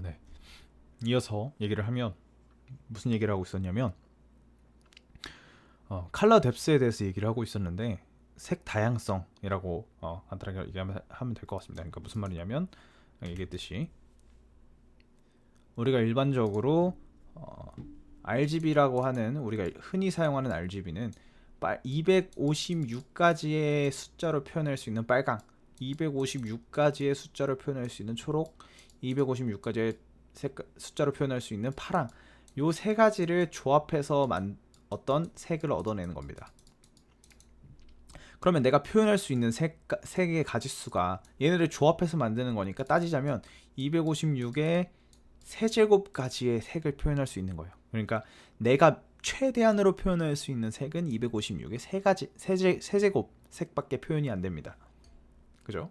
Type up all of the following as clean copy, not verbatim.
네. 이어서 얘기를 하면 무슨 얘기를 하고 있었냐면 컬러 뎁스에 대해서 얘기를 하고 있었는데 색 다양성이라고 간단하게 얘기하면 될 것 같습니다. 그러니까 무슨 말이냐면 얘기했듯이 우리가 일반적으로 RGB라고 하는 우리가 흔히 사용하는 RGB는 256가지의 숫자로 표현할 수 있는 빨강, 256가지의 숫자로 표현할 수 있는 초록, 256가지의 숫자로 표현할 수 있는 파랑, 요 세 가지를 조합해서 어떤 색을 얻어내는 겁니다. 그러면 내가 표현할 수 있는 색의 가지수가 얘네를 조합해서 만드는 거니까 따지자면 256의 세제곱까지의 색을 표현할 수 있는 거예요. 그러니까 내가 최대한으로 표현할 수 있는 색은 256의 세 가지 세제곱 색밖에 표현이 안 됩니다. 그죠?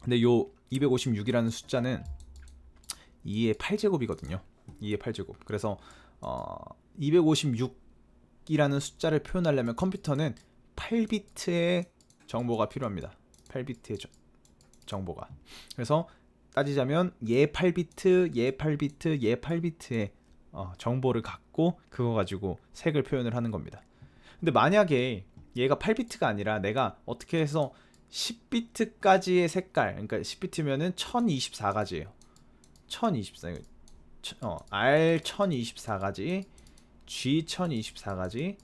근데 요 256이라는 숫자는 2의 8제곱이거든요. 2의 8제곱. 그래서 256이라는 숫자를 표현하려면 컴퓨터는 8비트의 정보가 필요합니다. 8비트의 정보가. 그래서 따지자면 얘 8비트, 얘 8비트, 얘 8비트의 정보를 갖고 그거 가지고 색을 표현을 하는 겁니다. 근데 만약에 얘가 8비트가 아니라 내가 어떻게 해서 10비트까지의 색깔, 그러니까 10비트면은 1024가지예요. 1024, R 1024가지, G 1024가지,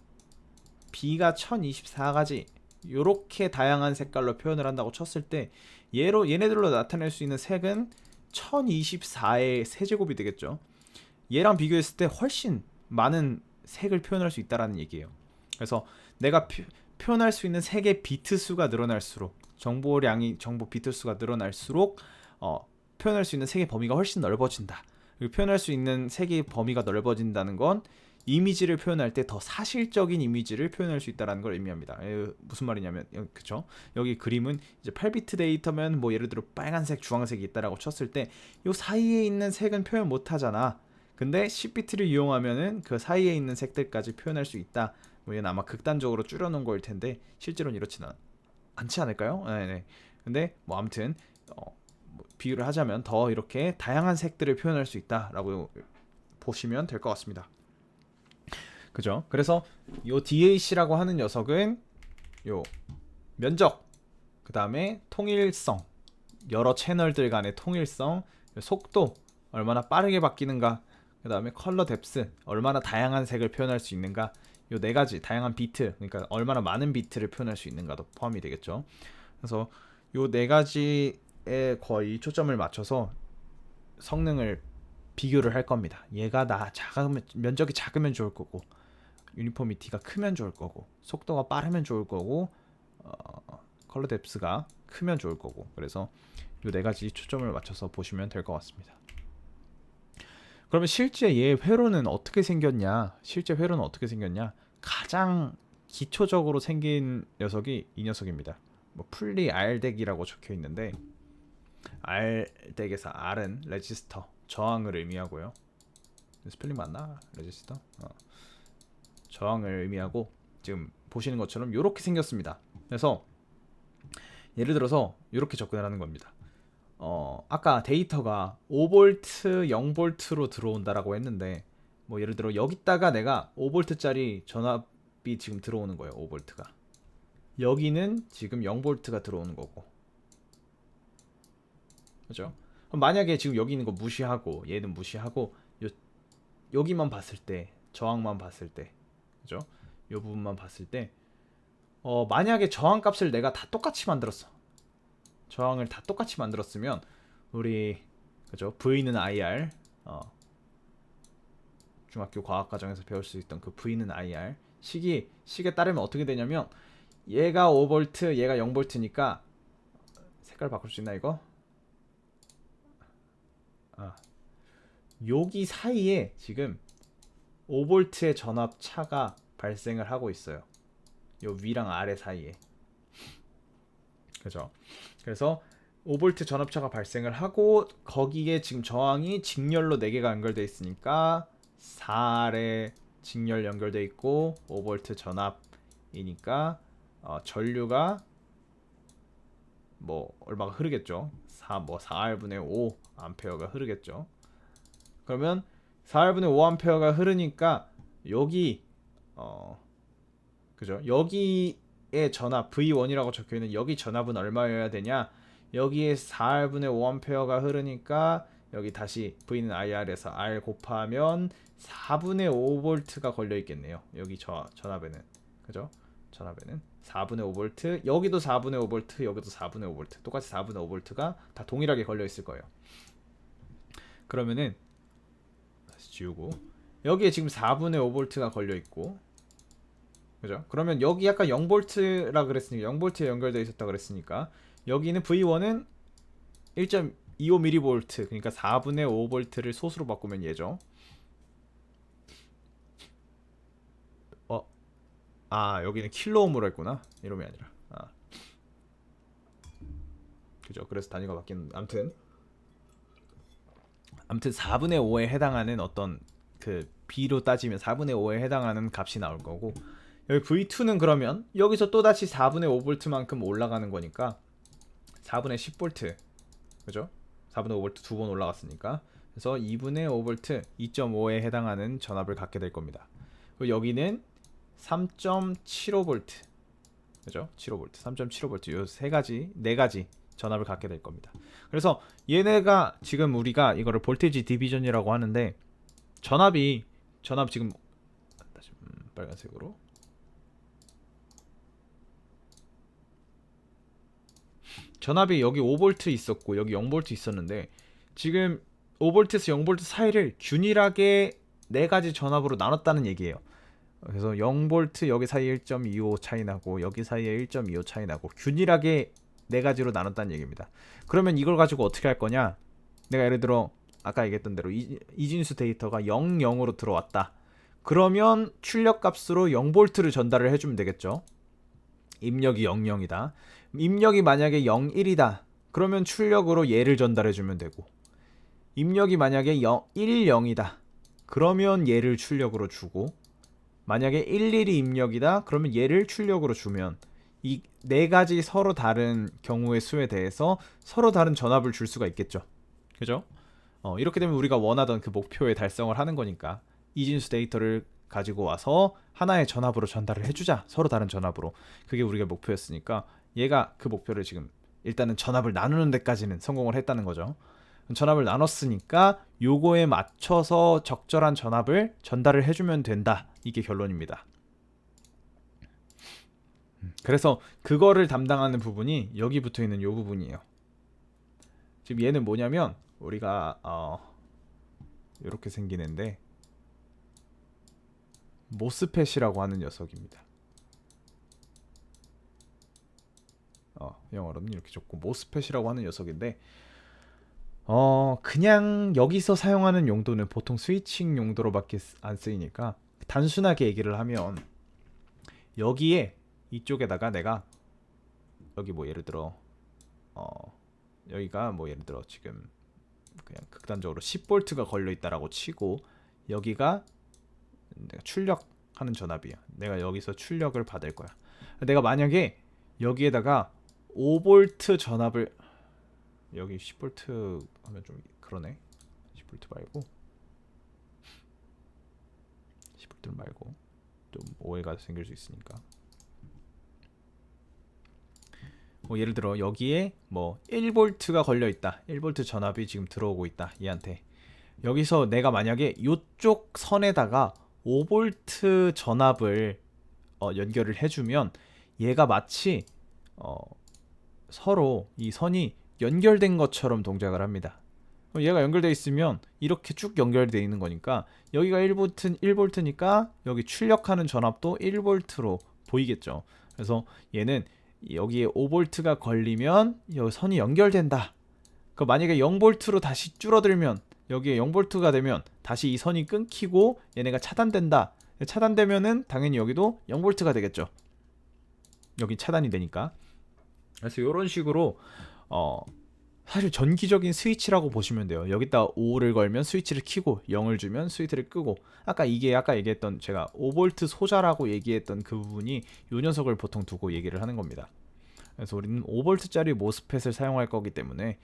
B가 1024가지 요렇게 다양한 색깔로 표현을 한다고 쳤을 때 얘네들로 나타낼 수 있는 색은 1024의 세제곱이 되겠죠. 얘랑 비교했을 때 훨씬 많은 색을 표현할 수 있다라는 얘기예요. 그래서 내가 표현할 수 있는 색의 비트 수가 늘어날수록 정보 비트 수가 늘어날수록 표현할 수 있는 색의 범위가 훨씬 넓어진다. 그리고 표현할 수 있는 색의 범위가 넓어진다는 건 이미지를 표현할 때 더 사실적인 이미지를 표현할 수 있다는 걸 의미합니다. 무슨 말이냐면 그쵸? 여기 그림은 이제 8비트 데이터면 뭐 예를 들어 빨간색, 주황색이 있다라고 쳤을 때 이 사이에 있는 색은 표현 못 하잖아. 근데 10비트를 이용하면은 그 사이에 있는 색들까지 표현할 수 있다. 뭐 이건 아마 극단적으로 줄여놓은 거일 텐데 실제로는 이렇지는 않지 않을까요? 네네. 근데 뭐 아무튼 뭐 비유를 하자면 더 이렇게 다양한 색들을 표현할 수 있다라고 보시면 될 것 같습니다. 그죠? 그래서 요 DAC라고 하는 녀석은 요 면적, 그 다음에 통일성, 여러 채널들 간의 통일성, 속도, 얼마나 빠르게 바뀌는가, 그 다음에 컬러 뎁스, 얼마나 다양한 색을 표현할 수 있는가, 요 네 가지 다양한 비트, 그러니까 얼마나 많은 비트를 표현할 수 있는가도 포함이 되겠죠. 그래서 요 네 가지에 거의 초점을 맞춰서 성능을 비교를 할 겁니다. 얘가 면적이 작으면 좋을 거고, 유니포미티가 크면 좋을 거고, 속도가 빠르면 좋을 거고, 컬러 뎁스가 크면 좋을 거고. 그래서 이 네 가지 초점을 맞춰서 보시면 될 것 같습니다. 그러면 실제 얘 회로는 어떻게 생겼냐? 가장 기초적으로 생긴 녀석이 이 녀석입니다. 뭐 풀리 R덱이라고 적혀 있는데 R덱에서 R은 레지스터, 저항을 의미하고요. 스펠링 맞나? 레지스터? 저항을 의미하고 지금 보시는 것처럼 이렇게 생겼습니다. 그래서 예를 들어서 이렇게 접근을 하는 겁니다. 아까 데이터가 5V, 0V로 들어온다라고 했는데 뭐 예를 들어 여기다가 내가 5V짜리 전압이 지금 들어오는 거예요. 5V가. 여기는 지금 0V가 들어오는 거고. 그죠? 그럼 만약에 지금 여기 있는 거 무시하고 얘는 무시하고 여기만 봤을 때 저항만 봤을 때 그죠? 이 부분만 봤을 때 만약에 저항 값을 내가 다 똑같이 만들었어. 저항을 다 똑같이 만들었으면 우리 그죠? V는 IR 중학교 과학과정에서 배울 수 있던 그 V는 IR 식에 따르면 어떻게 되냐면 얘가 5V 얘가 0V니까 색깔 바꿀 수 있나 이거? 여기 사이에 지금 5V의 전압 차가 발생을 하고 있어요. 요 위랑 아래 사이에. 그죠? 그래서 5V 전압차가 발생을 하고 거기에 지금 저항이 직렬로 4개가 연결돼 있으니까 4R에 직렬 연결돼 있고 5V 전압이니까 전류가 뭐 얼마가 흐르겠죠. 4R분의 5 암페어가 흐르겠죠. 그러면 4R분의 5 암페어가 흐르니까 여기 그죠? 여기에 전압 V1이라고 적혀 있는 여기 전압은 얼마여야 되냐? 여기에 4R분의 5 암페어가 흐르니까 여기 다시 V는 IR에서 R 곱하면 4분의 5V가 걸려 있겠네요. 여기 전압에는. 그죠? 전압에는 4분의 5V, 여기도 4분의 5V, 여기도 4분의 5V. 똑같이 4분의 5V가 다 동일하게 걸려 있을 거예요. 그러면은 다시 지우고 여기에 지금 4분의 5V가 걸려 있고, 그죠? 그러면 여기 약간 0V라 그랬으니까 0V에 연결되어 있었다 그랬으니까 여기는 V1은 1.25mV, 그러니까 4분의 5V를 소수로 바꾸면 얘죠. 여기는 킬로옴으로 했구나. 이놈이 아니라. 그죠? 그래서 단위가 바뀌는. 아무튼 4분의 5에 해당하는 어떤 그 B로 따지면 4분의 5에 해당하는 값이 나올 거고, 여기 V2는 그러면 여기서 또다시 4분의 5V만큼 올라가는 거니까 4분의 10V, 그죠? 4분의 5V 두 번 올라갔으니까, 그래서 2분의 5V 2.5에 해당하는 전압을 갖게 될 겁니다. 그리고 여기는 3.75V, 그죠? 75V, 3.75V, 요 네 가지 전압을 갖게 될 겁니다. 그래서 얘네가 지금 우리가 이거를 볼테이지 디비전이라고 하는데, 전압 지금 빨간색으로 전압이 여기 5V 있었고 여기 0V 있었는데, 지금 5V에서 0V 사이를 균일하게 네 가지 전압으로 나눴다는 얘기예요. 그래서 0V 여기 사이에 1.25 차이 나고 여기 사이에 1.25 차이 나고 균일하게 네 가지로 나눴다는 얘기입니다. 그러면 이걸 가지고 어떻게 할 거냐? 내가 예를 들어 아까 얘기했던 대로 이진수 데이터가 0, 0으로 들어왔다. 그러면 출력 값으로 0V를 전달을 해주면 되겠죠. 입력이 0, 0이다. 입력이 만약에 0, 1이다. 그러면 출력으로 얘를 전달해주면 되고, 입력이 만약에 1, 0이다. 그러면 얘를 출력으로 주고, 만약에 1, 1이 입력이다. 그러면 얘를 출력으로 주면, 이 네 가지 서로 다른 경우의 수에 대해서 서로 다른 전압을 줄 수가 있겠죠. 그죠? 이렇게 되면 우리가 원하던 그 목표에 달성을 하는 거니까 이진수 데이터를 가지고 와서 하나의 전압으로 전달을 해주자. 서로 다른 전압으로. 그게 우리가 목표였으니까 얘가 그 목표를 지금 일단은 전압을 나누는 데까지는 성공을 했다는 거죠. 전압을 나눴으니까 요거에 맞춰서 적절한 전압을 전달을 해주면 된다. 이게 결론입니다. 그래서 그거를 담당하는 부분이 여기 붙어 있는 요 부분이에요. 지금 얘는 뭐냐면 우리가 이렇게 생긴 애인데 모스펫이라고 하는 녀석입니다. 영어로는 이렇게 적고 모스펫이라고 하는 녀석인데, 그냥 여기서 사용하는 용도는 보통 스위칭 용도로밖에 안 쓰이니까 단순하게 얘기를 하면, 여기에 이쪽에다가 내가 여기 뭐 예를 들어 여기가 뭐 예를 들어 지금 그냥 극단적으로 10V가 걸려 있다라고 치고, 여기가 내가 출력하는 전압이야. 내가 여기서 출력을 받을 거야. 내가 만약에 여기에다가 5V 전압을, 여기 10V 하면 좀 그러네. 10V 말고 좀 오해가 생길 수 있으니까, 뭐 예를 들어 여기에 뭐 1V가 걸려 있다. 1V 전압이 지금 들어오고 있다. 얘한테. 여기서 내가 만약에 이쪽 선에다가 5V 전압을 연결을 해주면 얘가 마치 서로 이 선이 연결된 것처럼 동작을 합니다. 얘가 연결되어 있으면 이렇게 쭉 연결되어 있는 거니까 여기가 1V니까 여기 출력하는 전압도 1V로 보이겠죠. 그래서 얘는 여기에 5V가 걸리면 여기 선이 연결된다. 그 만약에 0V로 다시 줄어들면, 여기에 0V가 되면 다시 이 선이 끊기고 얘네가 차단된다. 차단되면은 당연히 여기도 0V가 되겠죠. 여기 차단이 되니까. 그래서 이런 식으로 사실 전기적인 스위치라고 보시면 돼요. 여기다 5를 걸면 스위치를 켜고 0을 주면 스위치를 끄고, 아까 얘기했던 제가 5V 소자라고 얘기했던 그 부분이 이 녀석을 보통 두고 얘기를 하는 겁니다. 그래서 우리는 5V짜리 모스펫을 사용할 거기 때문에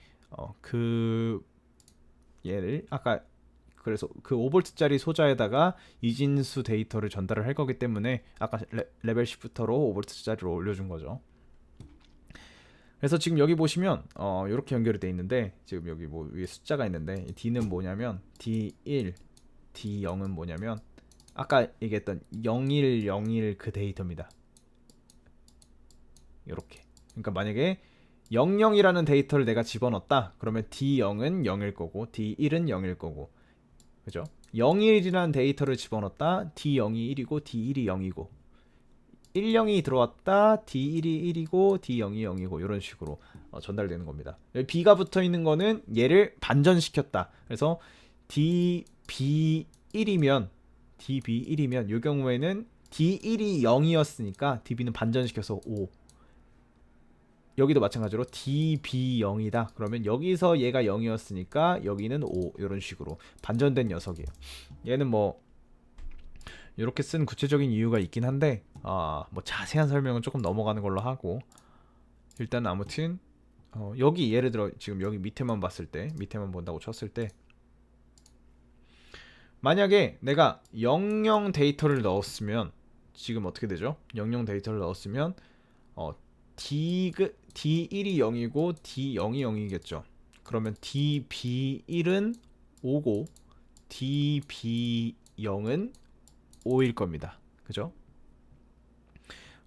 그 얘를 아까 그래서 그 5V짜리 소자에다가 이진수 데이터를 전달을 할 거기 때문에 아까 레벨 시프터로 5V짜리로 올려준 거죠. 그래서 지금 여기 보시면 이렇게 연결이 돼 있는데 지금 여기 뭐 위에 숫자가 있는데 D는 뭐냐면 D1, D0은 뭐냐면 아까 얘기했던 0101 그 데이터입니다. 이렇게. 그러니까 만약에 00이라는 데이터를 내가 집어넣었다. 그러면 D0은 0일 거고 D1은 0일 거고. 그죠? 01이라는 데이터를 집어넣었다. D0이 1이고 D1이 0이고. 10이 들어왔다. D1이 1이고 D0이 0이고 이런 식으로 전달되는 겁니다. B가 붙어 있는 거는 얘를 반전시켰다. 그래서 DB1이면 이 경우에는 D1이 0이었으니까 DB는 반전시켜서 5. 여기도 마찬가지로 DB0이다. 그러면 여기서 얘가 0이었으니까 여기는 5. 이런 식으로 반전된 녀석이에요. 얘는 뭐 이렇게 쓴 구체적인 이유가 있긴 한데 뭐 자세한 설명은 조금 넘어가는 걸로 하고 일단 아무튼 여기 예를 들어 지금 여기 밑에만 봤을 때 밑에만 본다고 쳤을 때 만약에 내가 00 데이터를 넣었으면 지금 어떻게 되죠? 00 데이터를 넣었으면 D1이 0이고 D0이 0이겠죠. 그러면 DB1은 5고 DB0은 5일 겁니다. 그죠?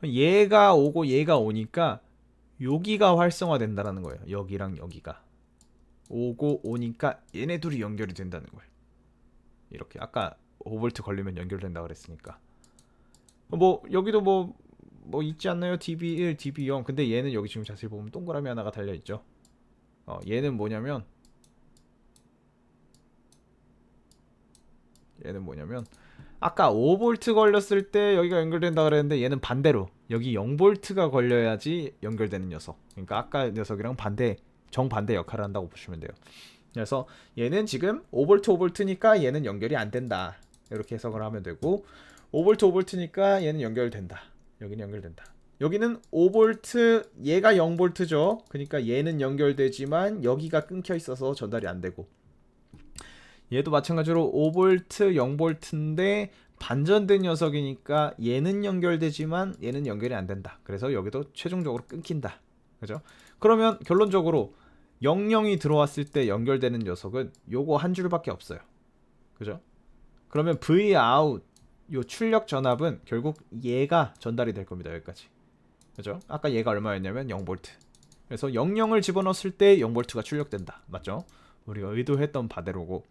얘가 5고 얘가 5니까 여기가 활성화된다는 거예요. 여기랑 여기가 5고 5니까 얘네 둘이 연결이 된다는 거예요. 이렇게 아까 5V 걸리면 연결된다 그랬으니까 뭐 여기도 뭐 있지 않나요? DB1, DB0 근데 얘는 여기 지금 자세히 보면 동그라미 하나가 달려있죠. 얘는 뭐냐면 아까 5V 걸렸을 때 여기가 연결된다 그랬는데 얘는 반대로 여기 0V가 걸려야지 연결되는 녀석. 그러니까 아까 녀석이랑 정반대 역할을 한다고 보시면 돼요. 그래서 얘는 지금 5V 5V니까 얘는 연결이 안 된다. 이렇게 해석을 하면 되고 5V 5V니까 얘는 연결된다. 여기는 연결된다. 여기는 5V 얘가 0V죠. 그러니까 얘는 연결되지만 여기가 끊겨 있어서 전달이 안 되고 얘도 마찬가지로 5V 0V인데 반전된 녀석이니까 얘는 연결되지만 얘는 연결이 안 된다. 그래서 여기도 최종적으로 끊긴다. 그죠? 그러면 결론적으로 00이 들어왔을 때 연결되는 녀석은 요거 한 줄밖에 없어요. 그죠? 그러면 Vout 요 출력 전압은 결국 얘가 전달이 될 겁니다. 여기까지. 그죠? 아까 얘가 얼마였냐면 0V. 그래서 00을 집어넣었을 때 0V가 출력된다. 맞죠? 우리가 의도했던 바대로고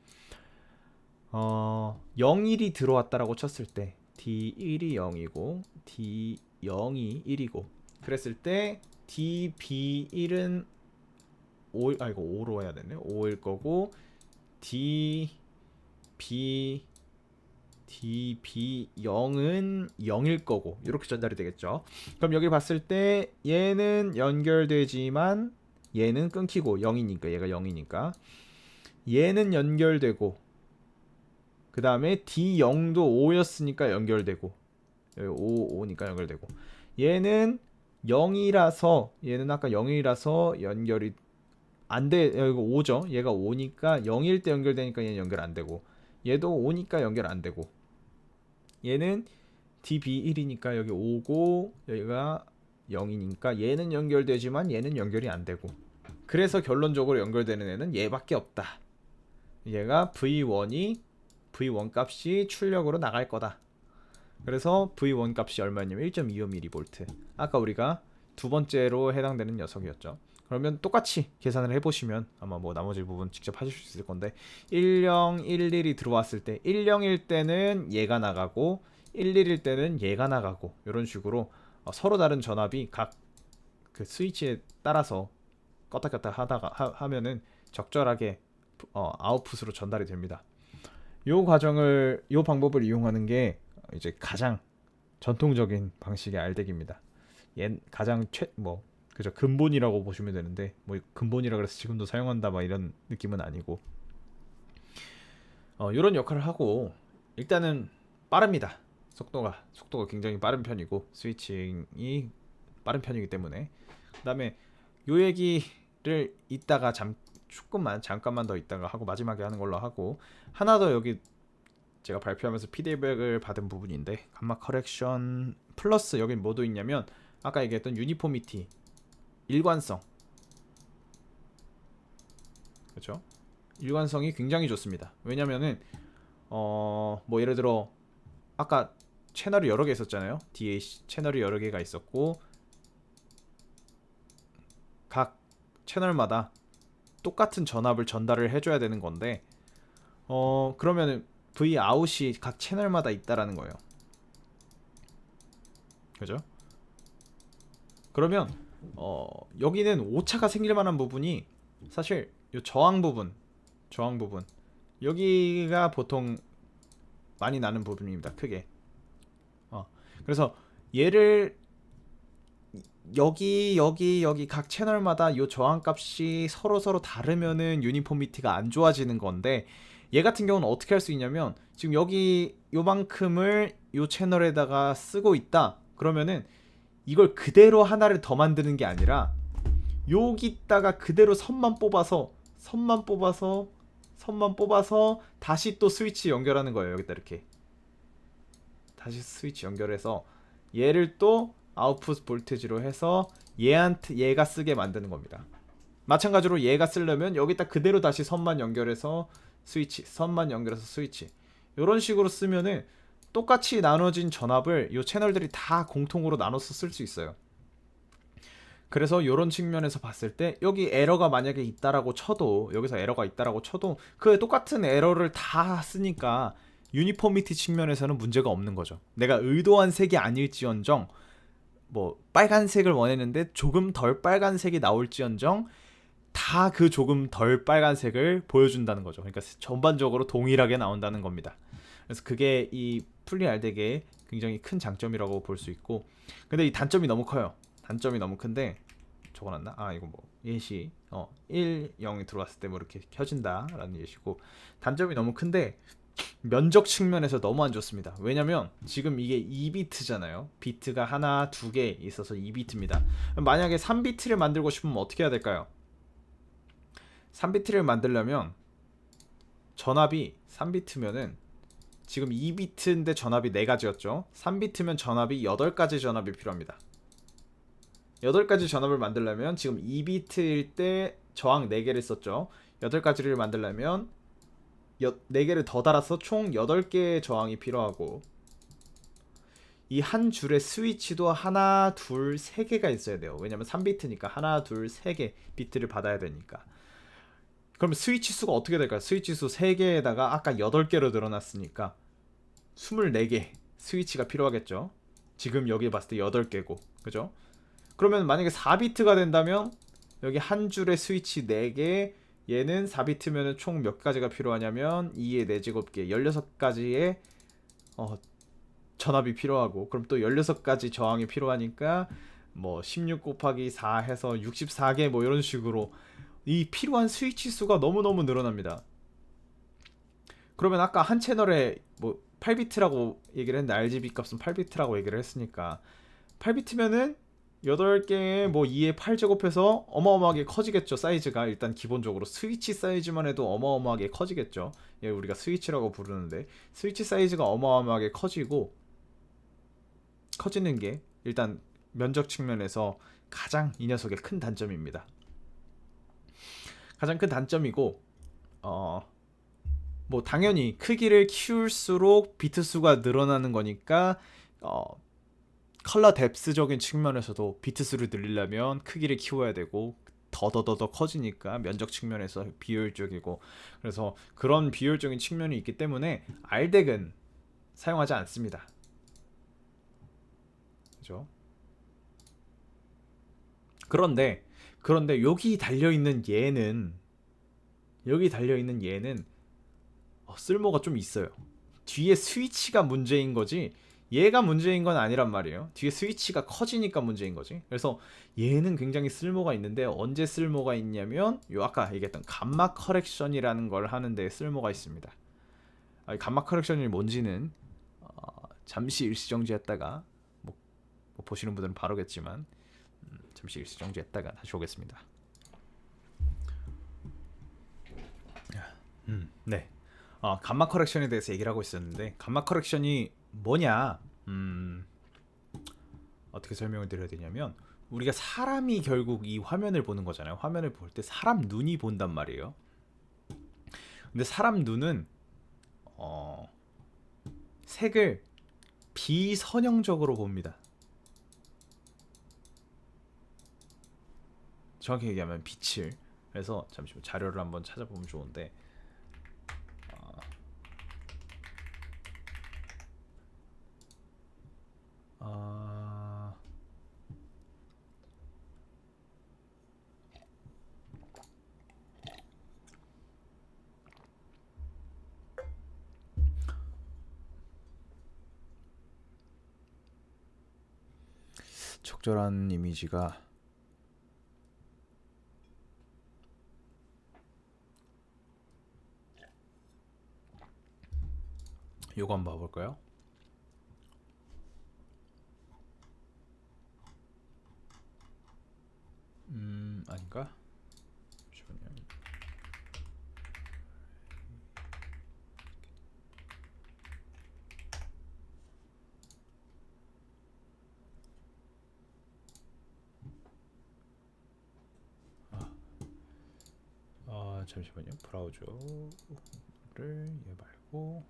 01이 들어왔다라고 쳤을 때 D1이 0이고 D0이 1이고 그랬을 때 DB1은 5, 이거 5로 해야 되네. 5일 거고 DB0은 0일 거고 이렇게 전달이 되겠죠. 그럼 여기 봤을 때 얘는 연결되지만 얘는 끊기고 0이니까 얘가 0이니까 얘는 연결되고 그 다음에 D0도 5였으니까 연결되고 5니까 연결되고 얘는 0이라서 얘는 아까 0이라서 연결이 안돼. 이거 5죠. 얘가 5니까 0일 때 연결되니까 얘는 연결 안되고 얘도 5니까 연결 안되고 얘는 DB1이니까 여기 5고 여기가 0이니까 얘는 연결되지만 얘는 연결이 안되고 그래서 결론적으로 연결되는 애는 얘밖에 없다. 얘가 V1 값이 출력으로 나갈 거다. 그래서 V1 값이 얼마냐면 1.25mV. 아까 우리가 두 번째로 해당되는 녀석이었죠. 그러면 똑같이 계산을 해보시면 아마 뭐 나머지 부분 직접 하실 수 있을 건데 1011이 들어왔을 때 10일 때는 얘가 나가고 11일 때는 얘가 나가고 이런 식으로 서로 다른 전압이 각 그 스위치에 따라서 껐다 켰다 하면은 적절하게 아웃풋으로 전달이 됩니다. 요 방법을 이용하는 게 이제 가장 전통적인 방식의 알덱입니다. 가장 그죠, 근본이라고 보시면 되는데 뭐 근본이라 그래서 지금도 사용한다 막 이런 느낌은 아니고 이런 역할을 하고 일단은 빠릅니다. 속도가 굉장히 빠른 편이고 스위칭이 빠른 편이기 때문에 그다음에 요 얘기를 이따가 잠깐만 더 있다가 하고 마지막에 하는 걸로 하고, 하나 더 여기 제가 발표하면서 피드백을 받은 부분인데, 감마 커렉션 플러스 여긴 뭐도 있냐면 아까 얘기했던 유니포미티, 일관성, 그렇죠? 일관성이 굉장히 좋습니다. 왜냐면은 뭐 예를 들어 아까 채널이 여러 개 있었잖아요. DAC 채널이 여러 개가 있었고 각 채널마다 똑같은 전압을 전달을 해줘야 되는 건데 그러면은 V 아웃이 각 채널마다 있다라는 거예요. 그죠? 그러면 여기는 오차가 생길 만한 부분이 사실 요 저항 부분 여기가 보통 많이 나는 부분입니다. 크게. 그래서 얘를 여기 각 채널마다 요 저항값이 서로 다르면은 유니포미티가 안 좋아지는 건데, 얘 같은 경우는 어떻게 할 수 있냐면 지금 여기 요만큼을 요 채널에다가 쓰고 있다 그러면은 이걸 그대로 하나를 더 만드는 게 아니라 여기다가 그대로 선만 뽑아서 다시 또 스위치 연결하는 거예요. 여기다 이렇게 다시 스위치 연결해서 얘를 또 아웃풋 볼테지로 해서 얘가 쓰게 만드는 겁니다. 마찬가지로 얘가 쓰려면 여기다 그대로 다시 선만 연결해서 스위치, 이런 식으로 쓰면은 똑같이 나눠진 전압을 이 채널들이 다 공통으로 나눠서 쓸 수 있어요. 그래서 이런 측면에서 봤을 때 여기 에러가 만약에 있다라고 쳐도, 여기서 에러가 있다라고 쳐도 그 똑같은 에러를 다 쓰니까 유니포미티 측면에서는 문제가 없는 거죠. 내가 의도한 색이 아닐지언정, 뭐 빨간색을 원했는데 조금 덜 빨간색이 나올지언정 다 그 조금 덜 빨간색을 보여준다는 거죠. 그러니까 전반적으로 동일하게 나온다는 겁니다. 그래서 그게 이 풀리알덱의 굉장히 큰 장점이라고 볼 수 있고, 근데 이 단점이 너무 커요. 단점이 너무 큰데 적어놨나? 이거 뭐 예시 1, 0이 들어왔을 때 뭐 이렇게 켜진다 라는 예시고, 단점이 너무 큰데 면적 측면에서 너무 안 좋습니다. 왜냐면 지금 이게 2비트잖아요. 비트가 하나, 두 개 있어서 2비트입니다. 만약에 3비트를 만들고 싶으면 어떻게 해야 될까요? 3비트를 만들려면 전압이 3비트면은 지금 2비트인데 전압이 4가지였죠. 3비트면 전압이 8가지 전압이 필요합니다. 8가지 전압을 만들려면 지금 2비트일 때 저항 4개를 썼죠. 8가지를 만들려면 4개를 더 달아서 총 8개의 저항이 필요하고, 이 한 줄의 스위치도 하나, 둘, 3개가 있어야 돼요. 왜냐면 3비트니까 하나, 둘, 3개 비트를 받아야 되니까. 그럼 스위치 수가 어떻게 될까요? 스위치 수 3개에다가 아까 8개로 늘어났으니까 24개 스위치가 필요하겠죠. 지금 여기 봤을 때 8개고, 그죠? 그러면 만약에 4비트가 된다면 여기 한 줄의 스위치 4개, 얘는 4비트면 총 몇 가지가 필요하냐면 2의 4제곱계 16가지의 전압이 필요하고, 그럼 또 16가지 저항이 필요하니까 뭐 16 곱하기 4 해서 64개 뭐 이런 식으로 이 필요한 스위치 수가 너무너무 늘어납니다. 그러면 아까 한 채널에 뭐 8비트라고 얘기를 했는데 RGB 값은 8비트라고 얘기를 했으니까 8비트면은 8개에 뭐 2의 8제곱해서 어마어마하게 커지겠죠. 사이즈가 일단 기본적으로 스위치 사이즈만 해도 어마어마하게 커지겠죠. 예, 우리가 스위치라고 부르는데 스위치 사이즈가 어마어마하게 커지는 게 일단 면적 측면에서 가장 이 녀석의 큰 단점입니다. 가장 큰 단점이고, 뭐 당연히 크기를 키울수록 비트 수가 늘어나는 거니까 컬러 뎁스적인 측면에서도 비트 수를 늘리려면 크기를 키워야 되고 더더더 커지니까 면적 측면에서 비효율적이고, 그래서 그런 비효율적인 측면이 있기 때문에 알덱은 사용하지 않습니다. 그죠? 그런데 여기 달려있는 얘는 쓸모가 좀 있어요. 뒤에 스위치가 문제인 거지 얘가 문제인 건 아니란 말이에요. 뒤에 스위치가 커지니까 문제인 거지. 그래서 얘는 굉장히 쓸모가 있는데, 언제 쓸모가 있냐면 요 아까 얘기했던 감마 커렉션이라는 걸 하는데 쓸모가 있습니다. 감마 커렉션이 뭔지는 잠시 일시정지했다가 뭐 보시는 분들은 바로겠지만, 잠시 일시 정지했다가 다시 오겠습니다. 네. 감마 커렉션에 대해서 얘기를 하고 있었는데 감마 커렉션이 뭐냐? 어떻게 설명을 드려야 되냐면 우리가 사람이 결국 이 화면을 보는 거잖아요. 화면을 볼 때 사람 눈이 본단 말이에요. 근데 사람 눈은 색을 비선형적으로 봅니다. 정확히 얘기하면 빛을. 그래서 잠시만 자료를 한번 찾아보면 좋은데 적절한 이미지가 요거 한번 봐볼까요? 아닌가? 잠시만요. 잠시만요. 브라우저를 얘 말고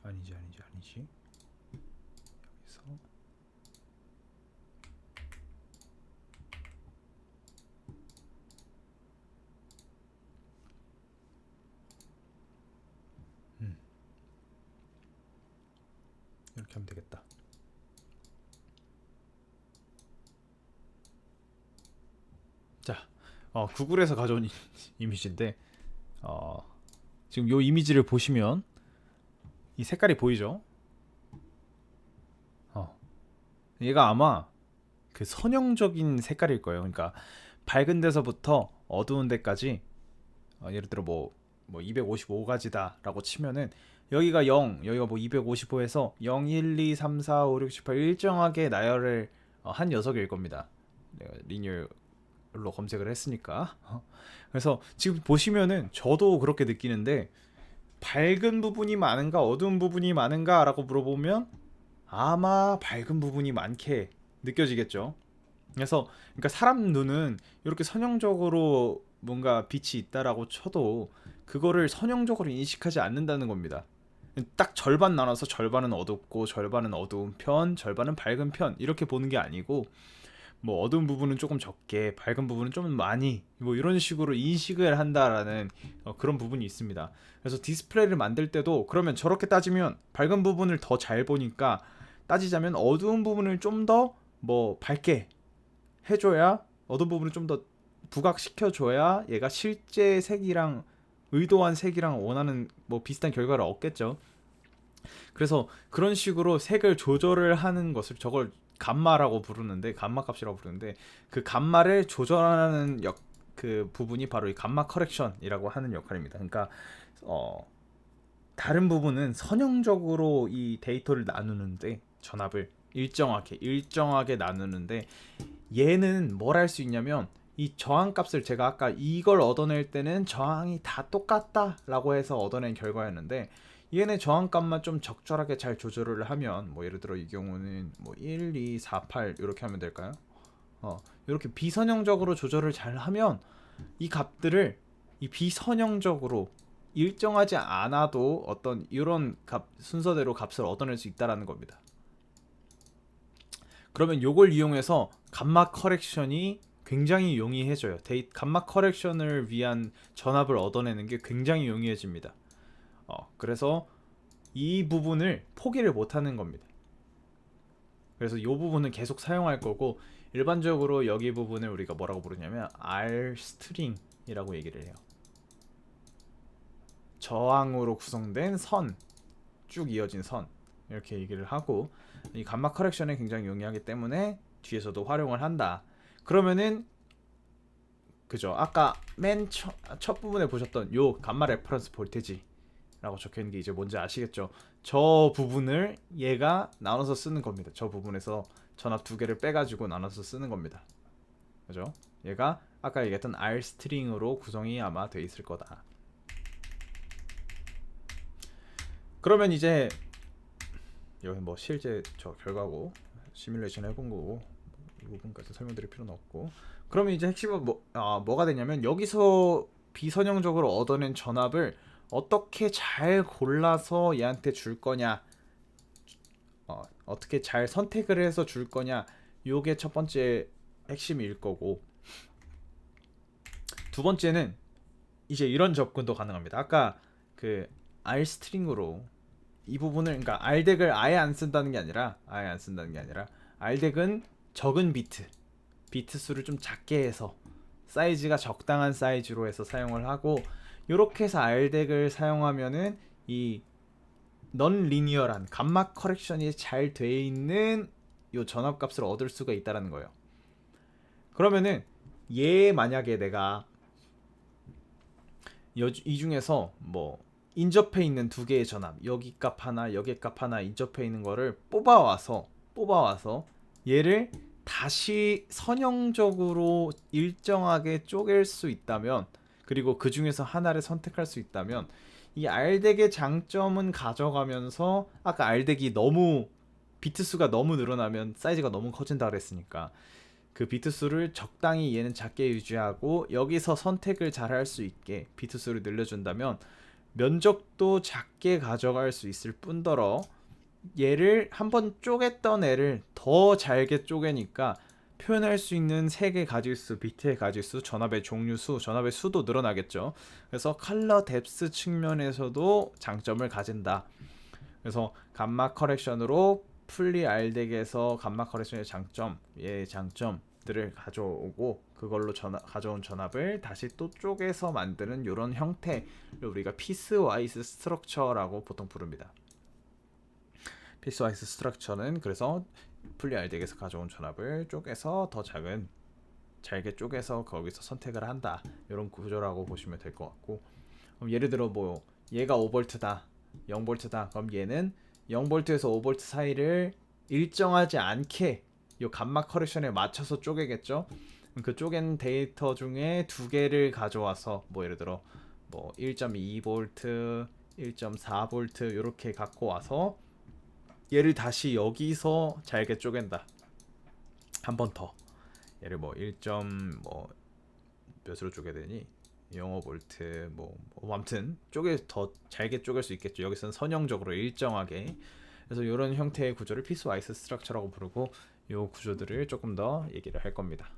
얘를 아니지 여기서 이렇게 하면 되겠다. 자, 구글에서 가져온 이미지인데 지금 요 이미지를 보시면 이 색깔이 보이죠? 얘가 아마 그 선형적인 색깔일 거예요. 그러니까 밝은 데서부터 어두운 데까지 예를 들어 뭐 255가지다라고 치면은 여기가 0, 여기가 뭐 255에서 0, 1, 2, 3, 4, 5, 6, 7, 8 일정하게 나열을 한 녀석일 겁니다. 내가 리니어로 검색을 했으니까. 그래서 지금 보시면은 저도 그렇게 느끼는데 밝은 부분이 많은가 어두운 부분이 많은가 라고 물어보면 아마 밝은 부분이 많게 느껴지겠죠. 그래서 그러니까 사람 눈은 이렇게 선형적으로 뭔가 빛이 있다라고 쳐도 그거를 선형적으로 인식하지 않는다는 겁니다. 딱 절반 나눠서 절반은 어둡고 절반은 어두운 편, 절반은 밝은 편 이렇게 보는 게 아니고 뭐 어두운 부분은 조금 적게, 밝은 부분은 좀 많이 뭐 이런 식으로 인식을 한다라는 그런 부분이 있습니다. 그래서 디스플레이를 만들 때도 그러면 저렇게 따지면 밝은 부분을 더 잘 보니까 따지자면 어두운 부분을 좀 더 뭐 밝게 해줘야 어두운 부분을 좀 더 부각시켜줘야 얘가 실제 색이랑 의도한 색이랑 원하는 뭐 비슷한 결과를 얻겠죠. 그래서 그런 식으로 색을 조절을 하는 것을 저걸 감마라고 부르는데 감마 값이라고 부르는데 그 감마를 조절하는 그 부분이 바로 이 감마 커렉션이라고 하는 역할입니다. 그러니까 다른 부분은 선형적으로 이 데이터를 나누는데 전압을 일정하게 나누는데 얘는 뭘 할 수 있냐면 이 저항값을 제가 아까 이걸 얻어낼 때는 저항이 다 똑같다라고 해서 얻어낸 결과였는데 얘네 저항값만 좀 적절하게 잘 조절을 하면 뭐 예를 들어 이 경우는 뭐 1, 2, 4, 8 이렇게 하면 될까요? 이렇게 비선형적으로 조절을 잘 하면 이 값들을 이 비선형적으로 일정하지 않아도 어떤 이런 값 순서대로 값을 얻어낼 수 있다라는 겁니다. 그러면 요걸 이용해서 감마 커렉션이 굉장히 용이해져요. 감마 커렉션을 위한 전압을 얻어내는 게 굉장히 용이해집니다. 그래서 이 부분을 포기를 못하는 겁니다. 그래서 이 부분은 계속 사용할 거고 일반적으로 여기 부분을 우리가 뭐라고 부르냐면 R 스트링이라고 얘기를 해요. 저항으로 구성된 선, 쭉 이어진 선 이렇게 얘기를 하고 이 감마 커렉션에 굉장히 용이하기 때문에 뒤에서도 활용을 한다. 그러면은 그죠? 아까 맨 첫 부분에 보셨던 요 감마 레퍼런스 볼테지라고 라고 적혀있는 게 이제 뭔지 아시겠죠? 저 부분을 얘가 나눠서 쓰는 겁니다. 저 부분에서 전압 두 개를 빼가지고 나눠서 쓰는 겁니다. 그죠? 얘가 아까 얘기했던 R 스트링으로 구성이 아마 돼 있을 거다. 그러면 이제 여기 뭐 실제 저 결과고 시뮬레이션 해본 거고 이 부분까지 설명드릴 필요는 없고, 그러면 이제 핵심은 뭐가 되냐면 여기서 비선형적으로 얻어낸 전압을 어떻게 잘 골라서 얘한테 줄 거냐, 어떻게 잘 선택을 해서 줄 거냐, 요게 첫 번째 핵심일 거고, 두 번째는 이제 이런 접근도 가능합니다. 아까 그 R 스트링으로 이 부분을, 그러니까 RDEC을 아예 안 쓴다는 게 아니라 RDEC은 적은 비트 수를 좀 작게 해서 사이즈가 적당한 사이즈로 해서 사용을 하고, 이렇게 해서 RDEC을 사용하면은 이 넌 리니어한 감마 커렉션이 잘 돼 있는 요 전압값을 얻을 수가 있다라는 거예요. 그러면은 얘 만약에 내가 이 중에서 뭐 인접해 있는 두 개의 전압, 여기 값 하나 여기 값 하나 인접해 있는 거를 뽑아와서 얘를 다시 선형적으로 일정하게 쪼갤 수 있다면, 그리고 그 중에서 하나를 선택할 수 있다면, 이 RDEC의 장점은 가져가면서, 아까 RDEC이 너무 비트 수가 너무 늘어나면 사이즈가 너무 커진다 그랬으니까 그 비트 수를 적당히 얘는 작게 유지하고 여기서 선택을 잘 할 수 있게 비트 수를 늘려준다면 면적도 작게 가져갈 수 있을 뿐더러 얘를 한번 쪼갰던 애를 더 잘게 쪼개니까 표현할 수 있는 색의 가지수, 비트의 가지수, 전압의 종류수, 전압의 수도 늘어나겠죠. 그래서 컬러 뎁스 측면에서도 장점을 가진다. 그래서 감마 커렉션으로 풀리 RDEC에서 감마 커렉션의 장점들을 가져오고, 그걸로 가져온 전압을 다시 또 쪼개서 만드는 이런 형태를 우리가 피스와이즈 스트럭처라고 보통 부릅니다. 피스와이즈 스트럭처는 그래서 풀리 RDEC에서 가져온 전압을 쪼개서 더 잘게 쪼개서 거기서 선택을 한다, 이런 구조라고 보시면 될 것 같고, 그럼 예를 들어 뭐 얘가 5V다 0V다, 그럼 얘는 0V에서 5V 사이를 일정하지 않게 이 감마 커렉션에 맞춰서 쪼개겠죠. 그 쪼갠 데이터 중에 두 개를 가져와서 뭐 예를 들어 뭐 1.2V, 1.4V 이렇게 갖고 와서 얘를 다시 여기서 잘게 쪼갠다. 한 번 더 얘를 뭐 1. 뭐 몇으로 쪼개야 되니? 0.5V 뭐 아무튼 더 잘게 쪼갤 수 있겠죠. 여기서는 선형적으로 일정하게. 그래서 이런 형태의 구조를 피스와이즈 스트럭처라고 부르고, 이 구조들을 조금 더 얘기를 할 겁니다.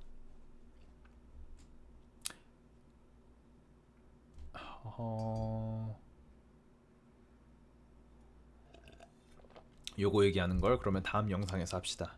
요거 얘기하는 걸 그러면 다음 영상에서 합시다.